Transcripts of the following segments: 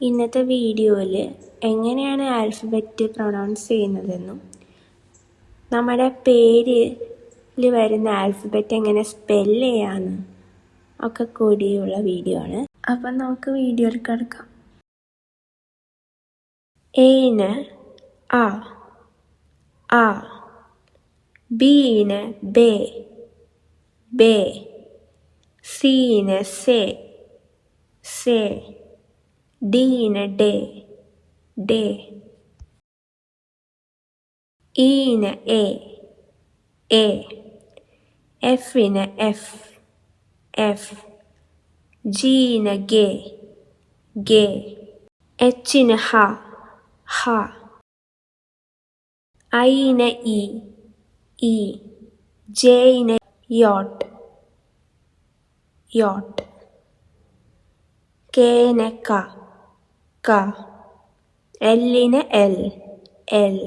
ഇന്നത്തെ വീഡിയോയിൽ എങ്ങനെയാണ് ആൽഫബറ്റ് പ്രൊനൗൺസ് ചെയ്യുന്നതെന്നും നമ്മുടെ പേരിൽ വരുന്ന ആൽഫബറ്റ് എങ്ങനെ സ്പെല്ല് ചെയ്യാമെന്നും ഒക്കെ കൂടിയുള്ള വീഡിയോ ആണ്. അപ്പം നമുക്ക് വീഡിയോയിൽ കിടക്കാം. എന് ആ, ആ. ബീന് ബേ, ബേ. സീന് സേ, സേ. ഡീന് ഡേ, ഡേ. ഈന് എ, എ. എഫിന് എഫ്, എഫ്. ജീന് ഗേ, ഗേ. എച്ചിന് ഹ, ഹ. ഐന് ഇ, ഇ. ജെയിന് യോട്ട്, യോട്ട്. കേന് ക, ക. എല്ലിന് എൽ, എൽ.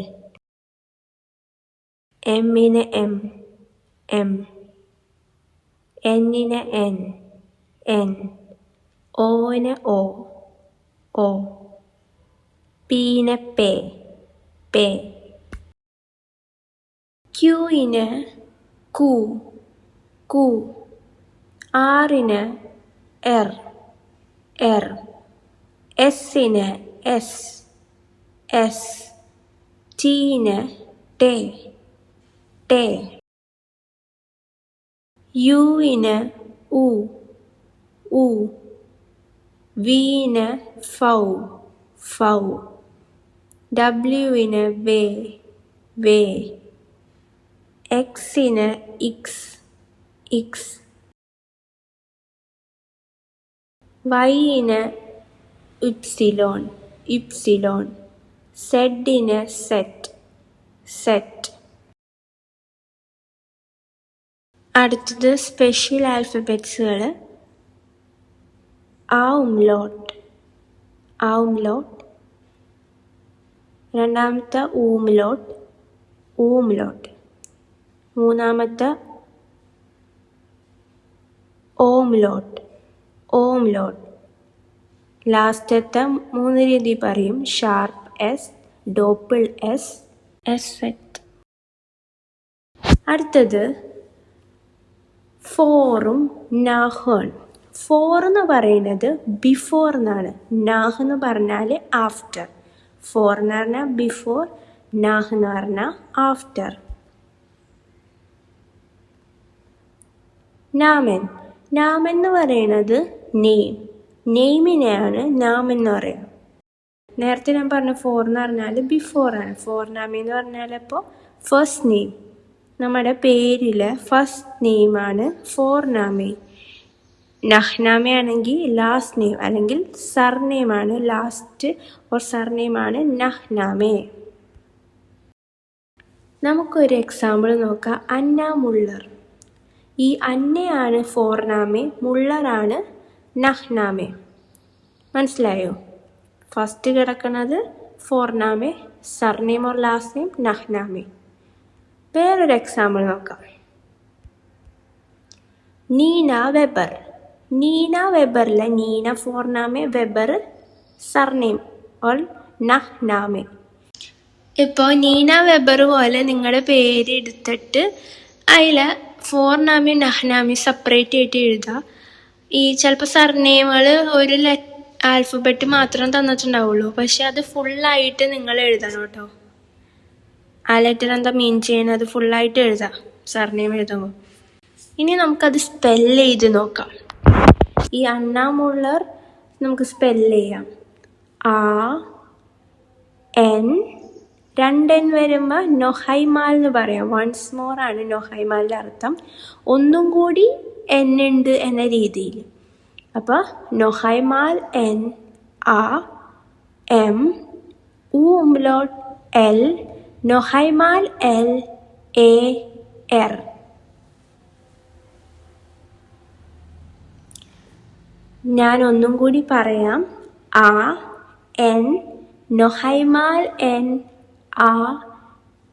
എമ്മിന് എം, എം. എന്നിന് എൻ, എൻ. ഓന് ഓ, ഓ. പീന് പേ, പേ. ക്യൂയിന് കു, കു. ആറിന് എർ, എർ. എസ്സിന് എസ്, എസ്. ടീന് ടേ, ടേ. യുവിന് ഉ, ഉ. വീന് ഫൗ, ഫൗ. ഡബ്ല്യുവിന് വേ, വേ. എക്സിന് ഇക്സ്, ഇക്സ്. വൈന് ഇപ്സിലോൺ, ഇപ്സിലോൺ. സെഡിന് സെറ്റ്, സെറ്റ്. അടുത്തത് സ്പെഷ്യൽ ആൽഫബറ്റ്സുകൾ. Umlaut, umlaut. രണ്ടാമത്തെ ഊംലോട്ട്, ഊംലോട്ട്. മൂന്നാമത്തെ ഓംലോട്ട്, ഓംലോട്ട്. ലാസ്റ്റത്തെ 3 രീതി പറയും. ഷാർപ്പ് എസ്, ഡോപ്പിൾ എസ്, എസ്ഫെക്റ്റ്. അടുത്തത് ഫോറും നാഹും. ഫോർ എന്ന് പറയുന്നത് ബിഫോർ എന്നാണ്. നാഹ് എന്ന് പറഞ്ഞാൽ ആഫ്റ്റർ. ഫോർ എന്ന് പറഞ്ഞാൽ ബിഫോർ, നാഹ് എന്ന് പറഞ്ഞാൽ ആഫ്റ്റർ. നാമൻ, നാമൻ എന്ന് പറയുന്നത് നെയിം. നെയിമിനെയാണ് നാമൻ എന്ന് പറയുന്നത്. നേരത്തെ ഞാൻ പറഞ്ഞ ഫോർ എന്ന് പറഞ്ഞാൽ ബിഫോറാണ്. ഫോർ നാമി എന്ന് പറഞ്ഞാൽ അപ്പോൾ ഫസ്റ്റ് നെയിം, നമ്മുടെ പേരിലെ ഫസ്റ്റ് നെയിമാണ് ഫോർ നാമി. നഹ്നാമി ആണെങ്കിൽ ലാസ്റ്റ് നെയിം അല്ലെങ്കിൽ സർനെയിമാണ്. Last or സർനെയിമാണ് നഹ്നാമേ. നമുക്കൊരു എക്സാമ്പിൾ നോക്കാം. Anna Muller. ഈ അന്നയാണ് ഫോർനാമെ, മുള്ളറാണ് നഹ്നാമെ. മനസ്സിലായോ? ഫസ്റ്റ് കിടക്കുന്നത് ഫോർനാമെ, സർനെയിം ഓർ ലാസ്റ്റ് നെയിം നഹ്നാമെ. വേറൊരു എക്സാമ്പിൾ നോക്കാം. Nina Weber. നീന വെബറിലെ നീന ഫോർനാമെ, വെബർ സർനെയിം ഓർ നഹ്നാമെ. ഇപ്പോൾ നീന വെബർ പോലെ നിങ്ങളുടെ പേര് എടുത്തിട്ട് അതിൽ ഫോർനാമയും നഹ്നാമയും സെപ്പറേറ്റ് ആയിട്ട് എഴുതുക. ഈ ചിലപ്പോൾ സർനെയിമുകൾ ഒരു ആൽഫബറ്റ് മാത്രം തന്നിട്ടുണ്ടാവുള്ളൂ, പക്ഷെ അത് ഫുള്ളായിട്ട് നിങ്ങൾ എഴുതണം കേട്ടോ. ആ ലെറ്റർ എന്താ മീൻ ചെയ്യുന്നത് ഫുള്ളായിട്ട് എഴുതാം സർനെയിം എഴുതുമ്പോൾ. ഇനി നമുക്കത് സ്പെല്ല് ചെയ്ത് നോക്കാം. ഈ അന്ന മുള്ളർ നമുക്ക് സ്പെല്ല് ചെയ്യാം. ആ എൻ, 2 N വരുമ്പോൾ നൊഹൈമാൽ എന്ന് പറയാം. വൺസ് മോർ ആണ് നൊഹൈമാലിൻ്റെ അർത്ഥം. ഒന്നും കൂടി എൻ ഉണ്ട് എന്ന രീതിയിൽ. അപ്പോൾ നൊഹൈമാൽ എൻ, ആ എം, ഊംലോട്ട് എൽ, നൊഹൈമാൽ എൽ, എ എർ. ഞാൻ ഒന്നും കൂടി പറയാം. ആ എൻ, നൊഹൈമാൽ എൻ, ആ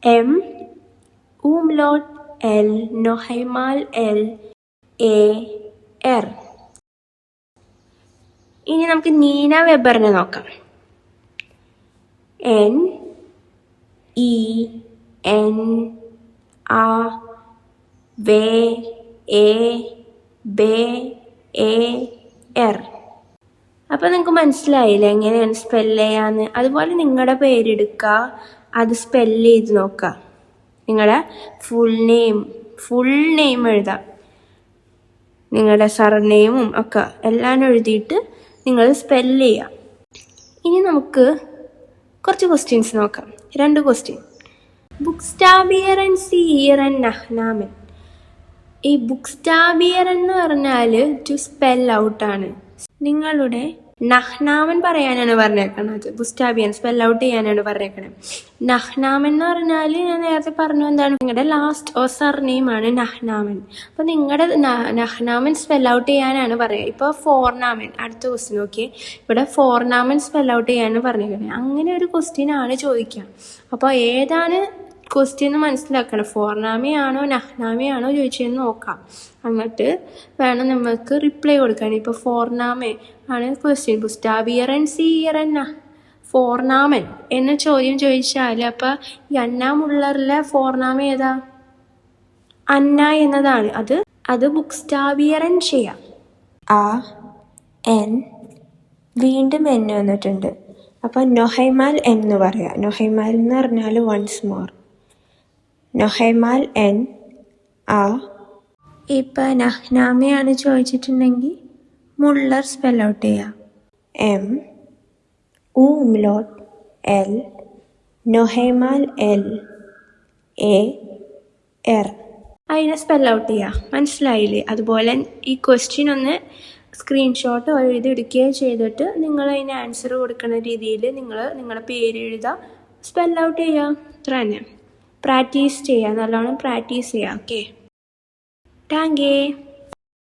എം, ഊംലോട്ട് എൽ, നൊഹൈമാൽ എൽ, എ എർ. ഇനി നമുക്ക് നീന വെബറിനെ നോക്കാം. NENAWEBER. അപ്പോൾ നിങ്ങൾക്ക് മനസ്സിലായില്ലേ എങ്ങനെയാണ് സ്പെല്ല് ചെയ്യാന്ന്? അതുപോലെ നിങ്ങളുടെ പേരെടുക്കുക, അത് സ്പെല്ല് ചെയ്ത് നോക്കുക. നിങ്ങളുടെ ഫുൾ നെയിം എഴുതാം, നിങ്ങളുടെ സർനെയിമും ഒക്കെ എല്ലാം എഴുതിയിട്ട് നിങ്ങൾ സ്പെല്ല് ചെയ്യുക. ഇനി നമുക്ക് കുറച്ച് ക്വസ്റ്റ്യൻസ് നോക്കാം. 2 ക്വസ്റ്റ്യൻ. ബുക്സ്റ്റാബിയറൻ സീറൻ നഹ്നാമൻ. ഈ ബുക്സ്റ്റാബിയറൻ എന്ന് പറഞ്ഞാൽ ടു സ്പെൽ ഔട്ടാണ്. നിങ്ങളുടെ നഹ്നാമൻ പറയാനാണ് പറഞ്ഞേക്കണത്, ബുക്സ്റ്റാബിയൻ സ്പെൽ ഔട്ട് ചെയ്യാനാണ് പറഞ്ഞേക്കണത്. നഹ്നാമൻ എന്ന് പറഞ്ഞാൽ ഞാൻ നേരത്തെ പറഞ്ഞു എന്താണ്, നിങ്ങളുടെ ലാസ്റ്റ് സർനെയിമാണ് നഹ്നാമൻ. അപ്പോൾ നിങ്ങളുടെ നഹ്നാമൻ സ്പെൽ ഔട്ട് ചെയ്യാനാണ് പറയുക. ഇപ്പോൾ ഫോർനാമൻ, അടുത്ത ക്വസ്റ്റ്യൻ നോക്കിയേ, ഇവിടെ ഫോർനാമൻ സ്പെൽ ഔട്ട് ചെയ്യാനാണ് പറഞ്ഞേക്കണത്. അങ്ങനെ ഒരു ക്വസ്റ്റ്യൻ ആണ് ചോദിക്കുക. അപ്പോൾ ഏതാണ് ക്വസ്റ്റ്യൻ എന്ന് മനസ്സിലാക്കണം. ഫോർനാമയാണോ നഹ്നാമയാണോ ചോദിച്ചതെന്ന് നോക്കാം. എന്നിട്ട് വേണം നമുക്ക് റിപ്ലൈ കൊടുക്കാൻ. ഇപ്പോൾ ഫോർനാമേ ആണ് ക്വസ്റ്റ്യൻ. ബുസ്റ്റാബിയറൻ സീറൻ ഫോർനാമൻ എന്ന ചോദ്യം ചോദിച്ചാൽ അപ്പോൾ ഈ അന്നാമുള്ളറിലെ ഫോർനാമ ഏതാ? അന്ന എന്നതാണ്. അത് ബുക്സ്റ്റാബിയറൻ ചെയ്യാം. എൻ വീണ്ടും എൻ വന്നിട്ടുണ്ട്. അപ്പോൾ നൊഹൈമാൽ എന്ന് പറയാം. നൊഹൈമാൽ എന്ന് പറഞ്ഞാൽ വൺസ് മോർ. നൊഹൈമാൽ എൻ ഇപ്പം നഹ്നാമയാണ് ചോദിച്ചിട്ടുണ്ടെങ്കിൽ മുള്ളർ സ്പെൽ ഔട്ട് ചെയ്യാം. MUMLOT നൊഹൈമാൽ LAR. അതിനെ സ്പെൽ ഔട്ട് ചെയ്യാം. മനസ്സിലായില്ലേ? അതുപോലെ ഈ ക്വസ്റ്റ്യൻ ഒന്ന് സ്ക്രീൻഷോട്ട് എഴുതിയെടുക്കുകയോ ചെയ്തിട്ട് നിങ്ങൾ അതിന് ആൻസർ കൊടുക്കുന്ന രീതിയിൽ നിങ്ങളുടെ പേര് എഴുതുക, സ്പെൽ ഔട്ട് ചെയ്യുക. അത്ര തന്നെ. പ്രാക്ടീസ് ചെയ്യുക, നല്ലോണം പ്രാക്ടീസ് ചെയ്യുക. Okay, thank you.